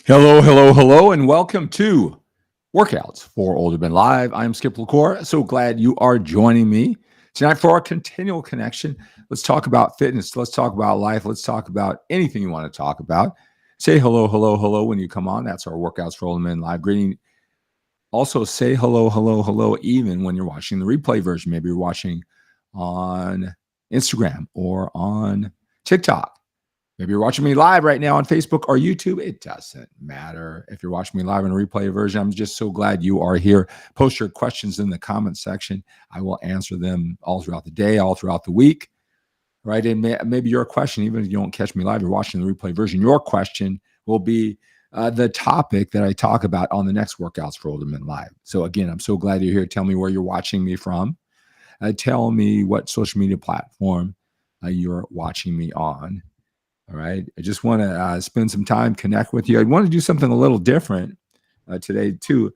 Hello, hello, hello, and welcome to Workouts for Older Men Live. I'm 𝗕𝗢𝗄𝗏. So glad you are joining me tonight for our continual connection. Let's talk about fitness. Let's talk about life. Let's talk about anything you want to talk about. Say hello, hello, hello when you come on. That's our Workouts for Older Men Live greeting. Also, say hello, hello, hello, even when you're watching the replay version. Maybe you're watching on Instagram or on TikTok. Maybe you're watching me live right now on Facebook or YouTube. It doesn't matter if you're watching me live in a replay version. I'm just so glad you are here. Post your questions in the comment section. I will answer them all throughout the day, all throughout the week, right? And maybe your question, even if you don't catch me live, you're watching the replay version, your question will be the topic that I talk about on the next Workouts for Older Men Live. So again, I'm so glad you're here. Tell me where you're watching me from. Tell me what social media platform you're watching me on. All right. I just want to spend some time, connect with you. I want to do something a little different today too.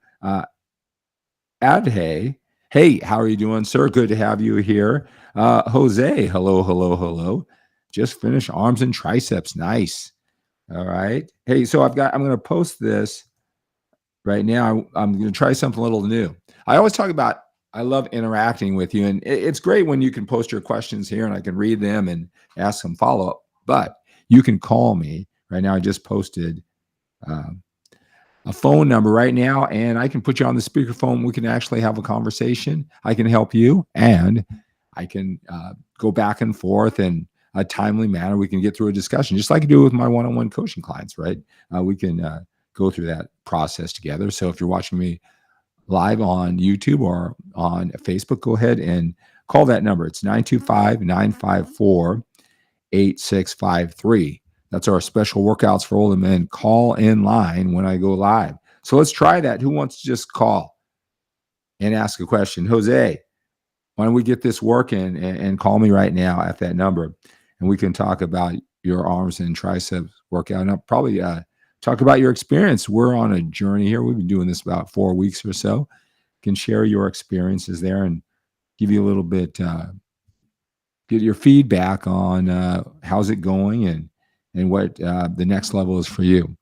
𝗕𝗢𝗵𝗏, hey, how are you doing, sir? Good to have you here. Jose, hello, hello, hello. Just finished arms and triceps. Nice. All right. Hey, so I'm going to post this right now. I'm going to try something a little new. I always talk about, I love interacting with you, and it's great when you can post your questions here and I can read them and ask some follow-up, but you can call me right now. I just posted a phone number right now, and I can put you on the speakerphone. We can actually have a conversation. I can help you, and I can go back and forth in a timely manner. We can get through a discussion, just like I do with my one-on-one coaching clients, right? We can go through that process together. So if you're watching me live on YouTube or on Facebook, go ahead and call that number. It's 925-954-8653. That's our special Workouts for Older Men call in line when I go live. So let's try that. Who wants to just call and ask a question? Jose, why don't we get this working and call me right now at that number, and we can talk about your arms and triceps workout. And I'll probably talk about your experience. We're on a journey here. We've been doing this about 4 weeks or so. Can share your experiences there and give you a little bit, get your feedback on how's it going and what the next level is for you.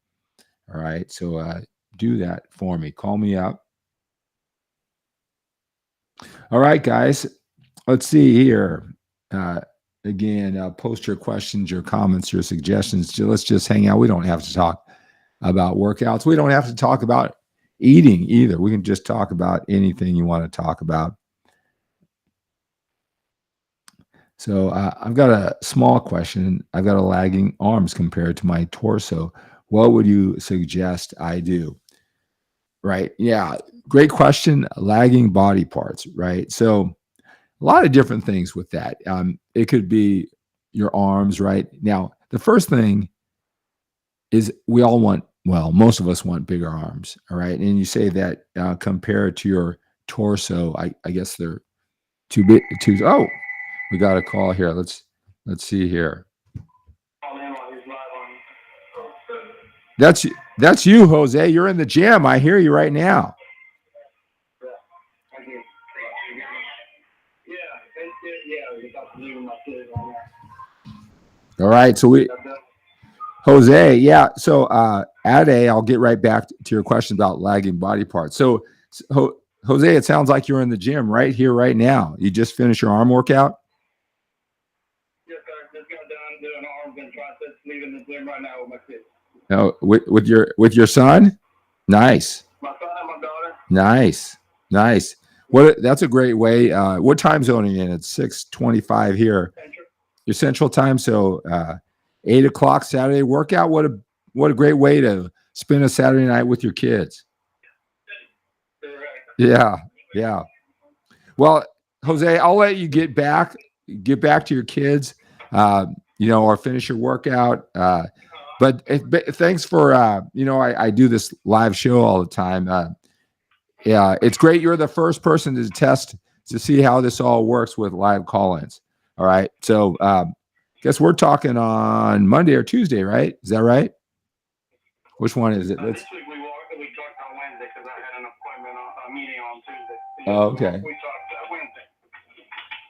All right. So do that for me. Call me up. All right, guys. Let's see here. Again, post your questions, your comments, your suggestions. Let's just hang out. We don't have to talk about workouts. We don't have to talk about eating either. We can just talk about anything you want to talk about. So I've got a small question. I've got a lagging arms compared to my torso. What would you suggest I do? Right. Yeah. Great question. Lagging body parts. Right. So a lot of different things with that. It could be your arms. Right. Now, the first thing is we all want, well, most of us want bigger arms. All right. And you say that compared to your torso, I guess they're too big. Oh, we got a call here. Let's see here. That's you, Jose. You're in the gym. I hear you right now. All right. So Jose, yeah. So 𝗕𝗢𝗵𝗏, I'll get right back to your question about lagging body parts. So Jose, it sounds like you're in the gym right here, right now. You just finished your arm workout? Yes, sir. Just got done doing arms and triceps, leaving the gym right now with my kids. No, with your son? Nice. My son and my daughter. Nice. Nice. That's a great way. What time zone are you in? It's 6:25 here. Central. Your central time. So 8 o'clock Saturday workout. What a great way to spend a Saturday night with your kids. Yeah. Yeah. Well, Jose, I'll let you get back to your kids, or finish your workout. But thanks for, I do this live show all the time. Yeah, it's great. You're the first person to test to see how this all works with live call-ins. All right. So guess we're talking on Monday or Tuesday, right? Is that right? Which one is it? This week we talked on Wednesday because I had an appointment, a meeting on Tuesday. Oh, okay. We talked Wednesday.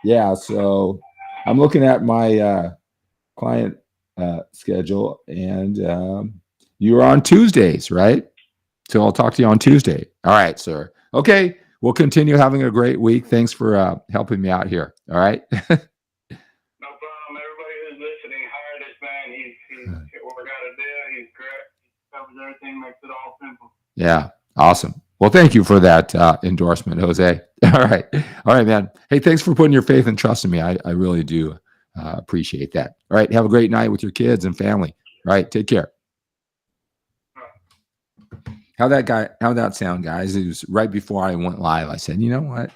Yeah. So I'm looking at my client schedule, and You are on Tuesdays, right? So I'll talk to you on Tuesday. All right, sir. Okay. We'll continue having a great week. Thanks for helping me out here. All right. No problem. Everybody who's listening, hire this man. He's what we got to do. He's great. He covers everything, makes it all simple. Yeah. Awesome. Well, thank you for that endorsement, Jose. All right. All right, man. Hey, thanks for putting your faith and trust in me. I really do appreciate that. All right. Have a great night with your kids and family. All right. Take care. How'd that sound, guys? It was right before I went live. I said, you know what?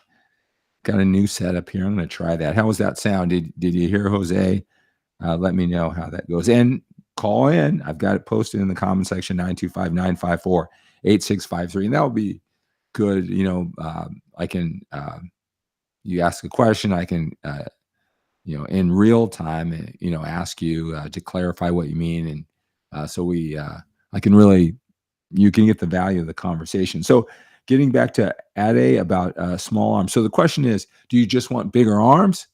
Got a new setup here. I'm going to try that. How was that sound? Did you hear Jose? Let me know how that goes. And call in. I've got it posted in the comment section, 925-954-8653. And that would be good. You know, I can, you ask a question, I can, you know, in real time, you know, ask you to clarify what you mean. And so I can really, you can get the value of the conversation. So getting back to 𝗓𝗍 about small arms. So the question is, do you just want bigger arms,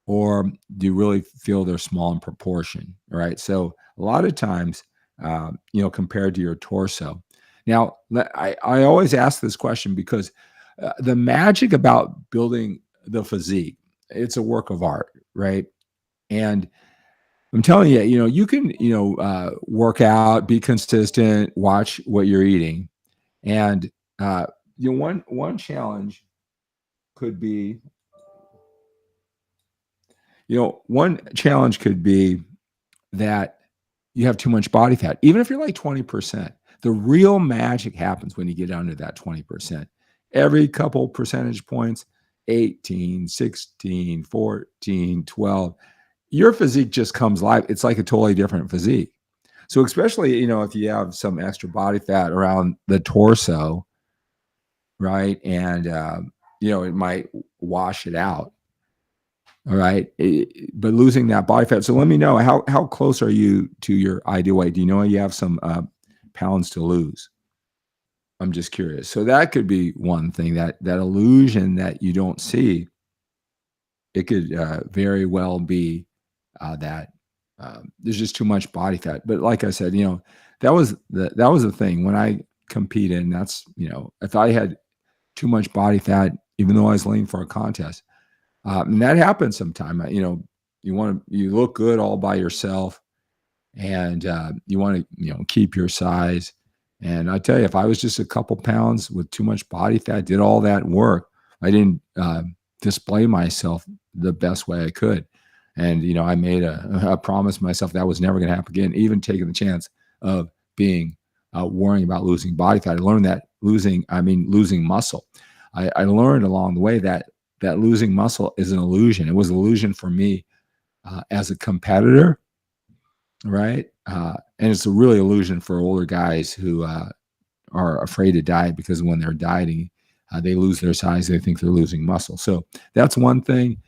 or do you really feel they're small in proportion? All right. So a lot of times, you know, compared to your torso. Now, I always ask this question because the magic about building the physique, it's a work of art, right? And I'm telling you, you know, you can, you know, work out, be consistent, watch what you're eating. And, you know, one challenge could be, you know, one challenge could be that you have too much body fat. Even if you're like 20%, the real magic happens when you get under that 20%. Every couple percentage points, 18, 16, 14, 12, your physique just comes live. It's like a totally different physique. So especially, you know, if you have some extra body fat around the torso, right? And, you know, it might wash it out. All right. But losing that body fat. So let me know, how close are you to your ideal weight? Do you know you have some pounds to lose? I'm just curious. So that could be one thing, that illusion that you don't see. It could very well be that there's just too much body fat. But like I said, you know, that was the thing when I competed. And that's, you know, if I had too much body fat, even though I was lean for a contest, and that happens sometime. You know, you look good all by yourself, and you want to, you know, keep your size. And I tell you, if I was just a couple pounds with too much body fat, did all that work, I didn't display myself the best way I could. And, you know, I made a promise to myself that was never going to happen again, even taking the chance of being worrying about losing body fat. I learned that losing muscle. I learned along the way that losing muscle is an illusion. It was an illusion for me as a competitor, right? And it's a really illusion for older guys who are afraid to diet, because when they're dieting, they lose their size. They think they're losing muscle. So that's one thing.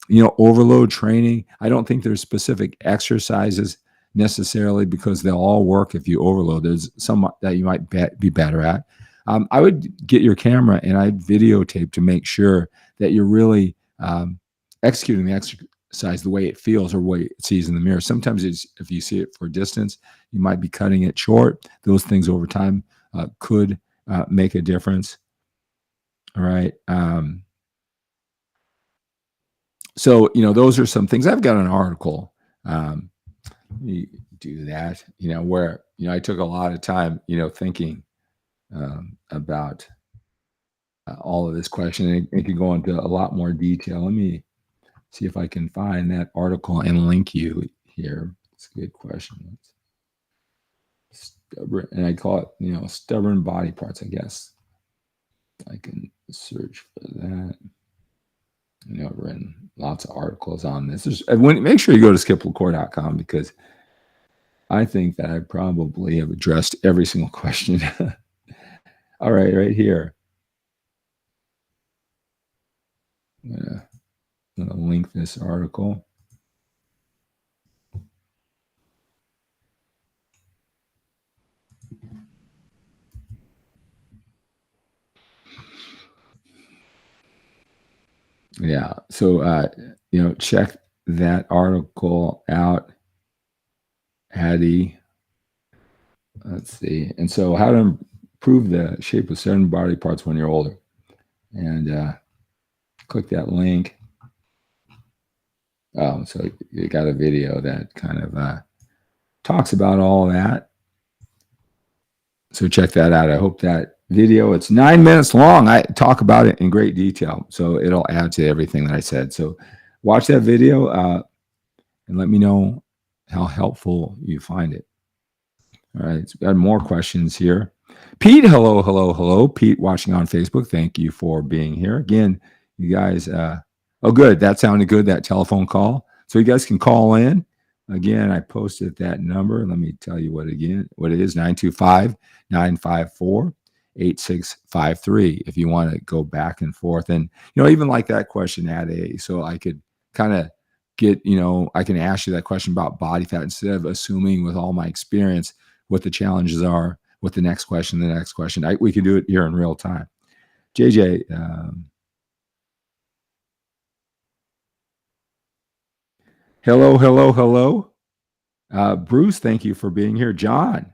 You know, overload training. I don't think there's specific exercises necessarily, because they'll all work if you overload. There's some that you might be better at. I would get your camera and I'd videotape to make sure that you're really executing the exercise the way it feels or the way it sees in the mirror. Sometimes if you see it for distance, you might be cutting it short. Those things over time could make a difference. All right. So, you know, those are some things. I've got an article. You do that, you know, where, you know, I took a lot of time, you know, thinking about all of this question. And it could go into a lot more detail. Let me see if I can find that article and link you here. It's a good question. Stubborn, and I call it, you know, stubborn body parts, I guess. I can search for that. You know, I've written lots of articles on this. Make sure you go to 𝗕𝗢𝗿𝗀.com, because I think that I probably have addressed every single question. All right, right here. I'm gonna link this article. Yeah, so you know, check that article out, Hattie. let's see. And so how to improve the shape of certain body parts when you're older. And click that link. Oh, so you got a video that kind of talks about all that. So check that out. I hope that video, it's 9 minutes long. I talk about it in great detail. So it'll add to everything that I said. So watch that video and let me know how helpful you find it. All right. So we got more questions here. Pete, hello, hello, hello. Pete watching on Facebook. Thank you for being here. Again, you guys, oh, good. That sounded good, that telephone call. So you guys can call in. Again, I posted that number. Let me tell you what it is, 925-954-8653. If you want to go back and forth. And, even like that question at so I could kind of get, I can ask you that question about body fat instead of assuming with all my experience what the challenges are, what the next question. We can do it here in real time. JJ, hello, hello, hello. Bruce, thank you for being here. John,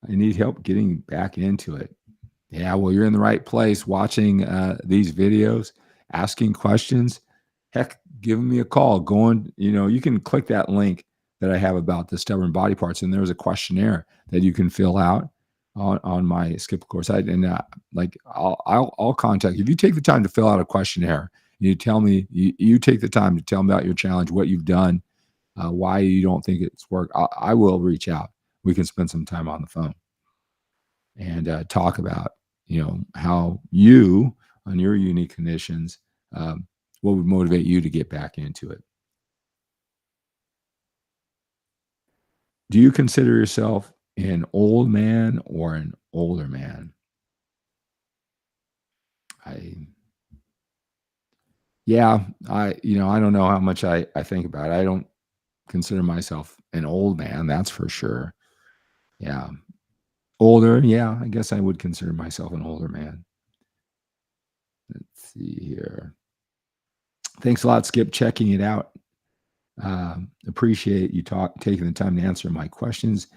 I need help getting back into it. Yeah, well, you're in the right place watching these videos, asking questions. Heck, giving me a call. You can click that link that I have about the stubborn body parts, and there's a questionnaire that you can fill out on my 𝗖cie𝗂𝗿𝗀 site. And I'll contact you. If you take the time to fill out a questionnaire, you tell me, you take the time to tell me about your challenge, what you've done, why you don't think it's worked. I will reach out. We can spend some time on the phone and talk about, how you, on your unique conditions, what would motivate you to get back into it. Do you consider yourself an old man or an older man? I don't know how much I think about it. I don't consider myself an old man, that's for sure. Yeah. Older, yeah, I guess I would consider myself an older man. Let's see here. Thanks a lot, Skip, checking it out. Appreciate you taking the time to answer my questions.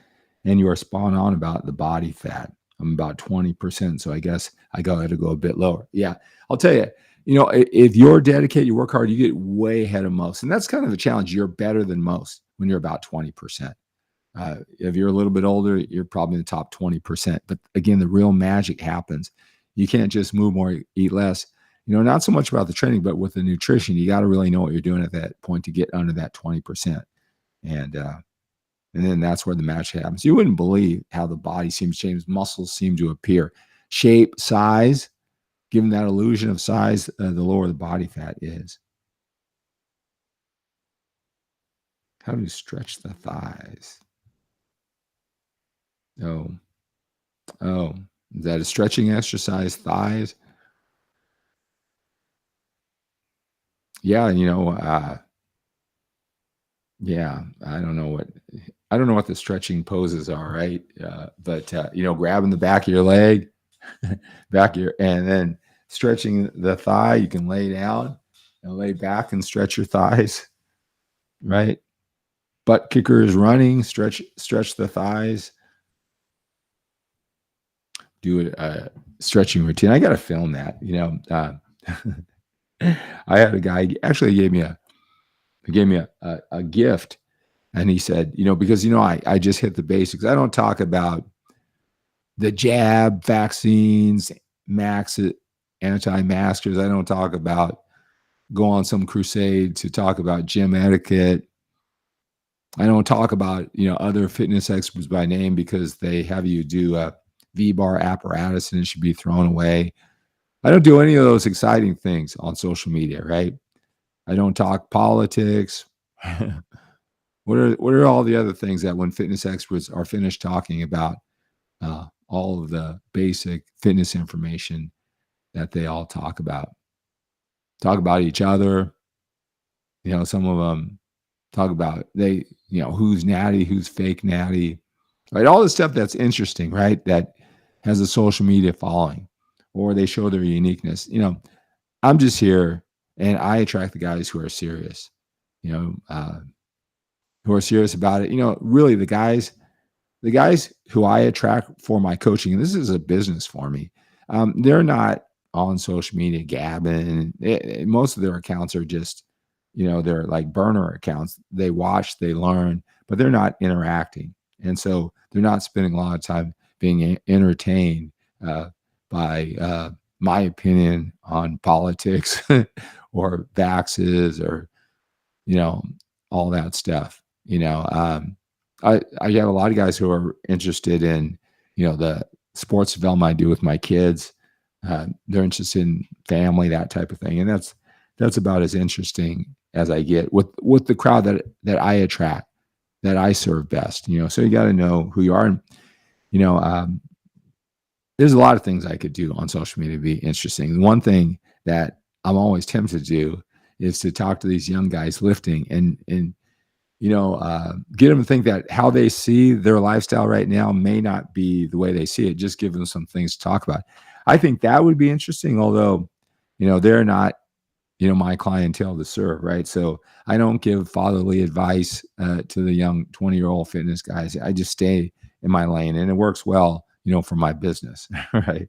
And you are spot on about the body fat. I'm about 20%, so I guess I got to go a bit lower. Yeah, I'll tell you, if you're dedicated, you work hard, you get way ahead of most. And that's kind of the challenge. You're better than most when you're about 20%. If you're a little bit older, you're probably in the top 20%. But again, the real magic happens. You can't just move more, eat less. Not so much about the training, but with the nutrition, you got to really know what you're doing at that point to get under that 20%. And then that's where the magic happens. You wouldn't believe how the body seems to change. Muscles seem to appear. Shape, size, given that illusion of size, the lower the body fat is. How do you stretch the thighs? Oh, is that a stretching exercise, thighs? Yeah, yeah, I don't know what the stretching poses are, right? But grabbing the back of your leg, and then stretching the thigh. You can lay down and lay back and stretch your thighs, right? Butt kickers running, stretch the thighs. Do a stretching routine. I got to film that. I had a guy actually gave me a gift, and he said, because I just hit the basics. I don't talk about the jab, vaccines, anti-maskers. I don't talk about go on some crusade to talk about gym etiquette. I don't talk about other fitness experts by name because they have you do a V-bar apparatus and it should be thrown away. I don't do any of those exciting things on social media, right? I don't talk politics. What are all the other things that when fitness experts are finished talking about all of the basic fitness information that they all talk about each other. Some of them talk about who's natty, who's fake natty, right? All the stuff that's interesting, right? That has a social media following, or they show their uniqueness. I'm just here, and I attract the guys who are serious, who are serious about it. Really, the guys the guys who I attract for my coaching, and this is a business for me, they're not on social media gabbing. Most of their accounts are just, they're like burner accounts. They watch, they learn, but they're not interacting. And so they're not spending a lot of time being entertained by my opinion on politics or vaxes or, all that stuff. I have a lot of guys who are interested in, the sports development I do with my kids. They're interested in family, that type of thing. And that's about as interesting as I get with the crowd that I attract, that I serve best, so you got to know who you are. And, there's a lot of things I could do on social media to be interesting. One thing that I'm always tempted to do is to talk to these young guys lifting and get them to think that how they see their lifestyle right now may not be the way they see it. Just give them some things to talk about. I think that would be interesting, although, they're not, my clientele to serve, right? So I don't give fatherly advice to the young 20-year-old fitness guys. I just stay in my lane, and it works well, for my business, right?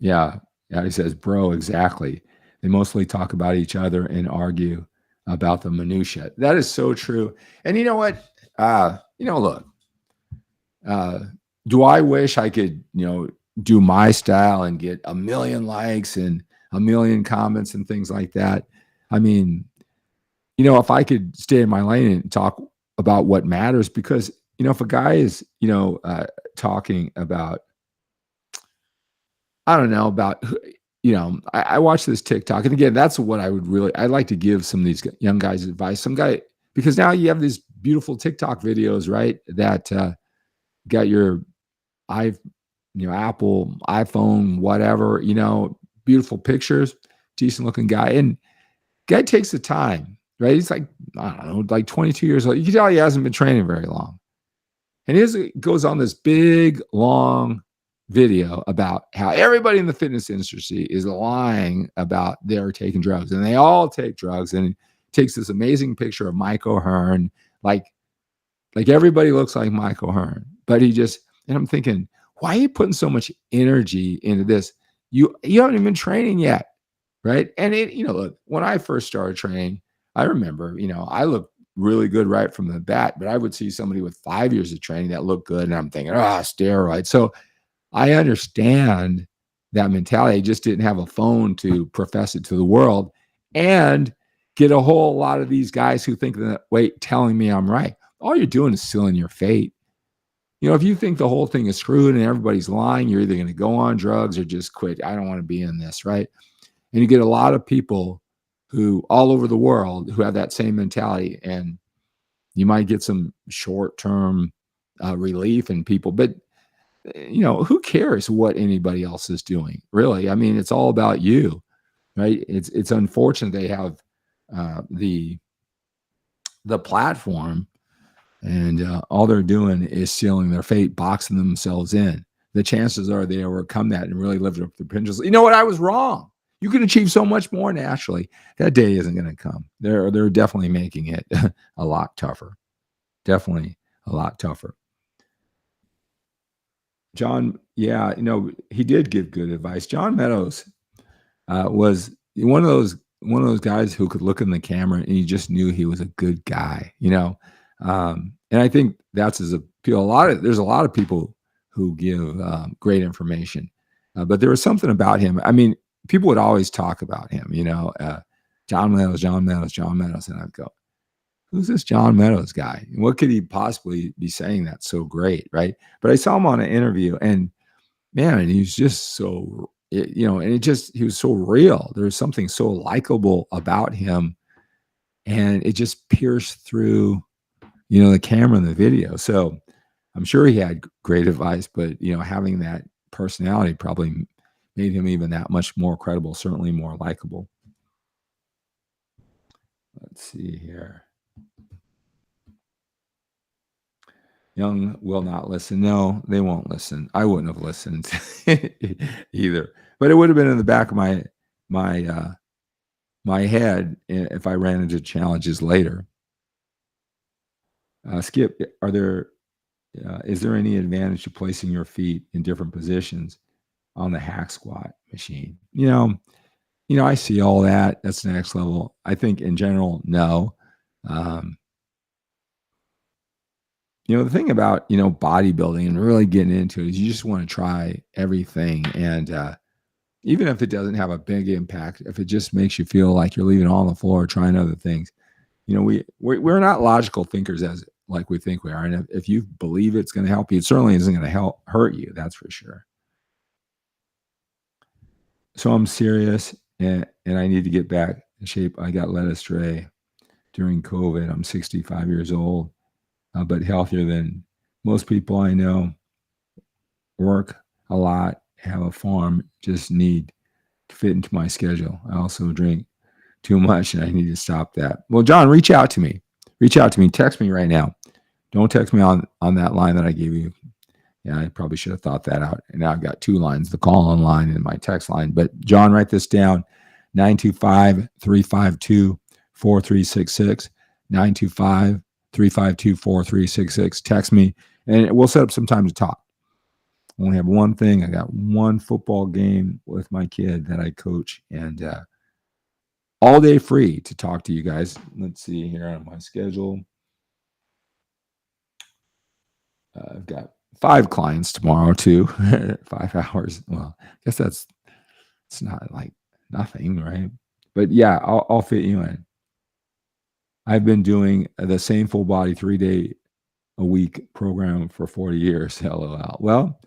Yeah. Yeah. He says, bro, exactly. They mostly talk about each other and argue about the minutia. That is so true. And you know what? Look, do I wish I could, do my style and get 1 million likes and 1 million comments and things like that? I mean, if I could stay in my lane and talk about what matters, because, if a guy is, talking about, I don't know, about, I watch this TikTok. And again, that's what I'd like to give some of these young guys advice. Some guy, because now you have these beautiful TikTok videos, right? That got your Apple, iPhone, whatever, beautiful pictures, decent looking guy. And guy takes the time, right? He's like, I don't know, like 22 years old. You can tell he hasn't been training very long. And he goes on this big, long video about how everybody in the fitness industry is lying about their taking drugs. And they all take drugs. And takes this amazing picture of Mike O'Hearn, like everybody looks like Mike O'Hearn. But and I'm thinking, why are you putting so much energy into this? You haven't even been training yet, right? And look, when I first started training, I remember, I looked really good right from the bat, but I would see somebody with 5 years of training that looked good, and I'm thinking, steroids. So I understand that mentality. I just didn't have a phone to profess it to the world and get a whole lot of these guys who think that, telling me I'm right. All you're doing is sealing your fate. If you think the whole thing is screwed and everybody's lying, you're either going to go on drugs or just quit. I don't want to be in this, right? And you get a lot of people who all over the world who have that same mentality, and you might get some short-term relief in people, but who cares what anybody else is doing, really? I mean, it's all about you, right? It's unfortunate they have the platform, and all they're doing is sealing their fate, boxing themselves in. The chances are they overcome that and really live up to the potential. You know what? I was wrong. You can achieve so much more naturally. That day isn't going to come. They're definitely making it a lot tougher. Definitely a lot tougher. John, yeah, he did give good advice. John Meadows was one of those guys who could look in the camera and you just knew he was a good guy, and I think that's his appeal. There's a lot of people who give great information, but there was something about him. I mean, people would always talk about him, John Meadows, and I'd go, who's this John Meadows guy? What could he possibly be saying that's so great, right? But I saw him on an interview, and man, he was just so, and he was so real. There was something so likable about him, and it just pierced through, the camera and the video. So I'm sure he had great advice, but, having that personality probably made him even that much more credible, certainly more likable. Let's see here. Young will not listen. No, they won't listen. I wouldn't have listened either. But it would have been in the back of my head if I ran into challenges later. Skip, is there any advantage to placing your feet in different positions on the hack squat machine? I see all that. That's the next level. I think in general, no. The thing about, bodybuilding and really getting into it is you just want to try everything. And even if it doesn't have a big impact, if it just makes you feel like you're leaving it all on the floor, trying other things, we're not logical thinkers like we think we are. And if you believe it's going to help you, it certainly isn't going to hurt you. That's for sure. So I'm serious, and I need to get back in shape. I got led astray during COVID. I'm 65 years old, but healthier than most people I know. Work a lot, have a farm, just need to fit into my schedule. I also drink too much, and I need to stop that. Well, John, reach out to me. Text me right now. Don't text me on that line that I gave you. Yeah, I probably should have thought that out. And now I've got two lines, the call-in line and my text line. But John, write this down, 925-352-4366, 925-352-4366. Text me, and we'll set up some time to talk. I only have one thing. I got one football game with my kid that I coach, and all day free to talk to you guys. Let's see here on my schedule. I've got 5 clients tomorrow too. 5 hours. Well, I guess it's not like nothing, right? But yeah, I'll fit you in. I've been doing the same full body 3-day-a-week program for 40 years. LOL. Well,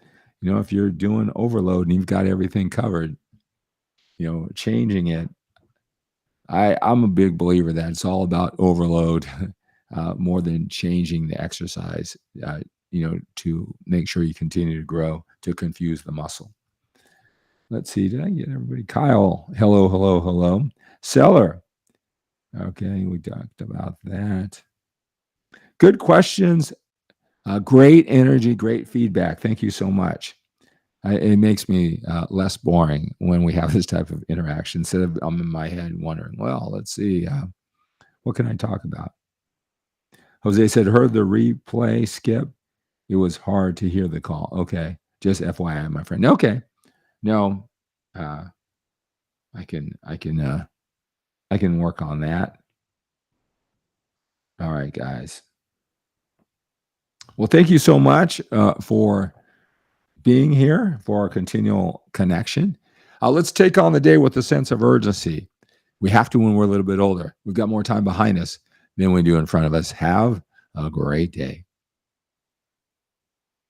if you're doing overload and you've got everything covered, changing it. I'm a big believer that it's all about overload more than changing the exercise. To make sure you continue to grow, to confuse the muscle. Let's see. Did I get everybody? Kyle. Hello. Seller. Okay. We talked about that. Good questions. Great energy, great feedback. Thank you so much. It makes me less boring when we have this type of interaction. Instead of I'm in my head wondering, well, let's see. What can I talk about? Jose said, heard the replay, Skip. It was hard to hear the call. Okay. Just FYI, my friend. Okay. No, I can work on that. All right, guys. Well, thank you so much for being here, for our continual connection. Let's take on the day with a sense of urgency. We have to when we're a little bit older. We've got more time behind us than we do in front of us. Have a great day.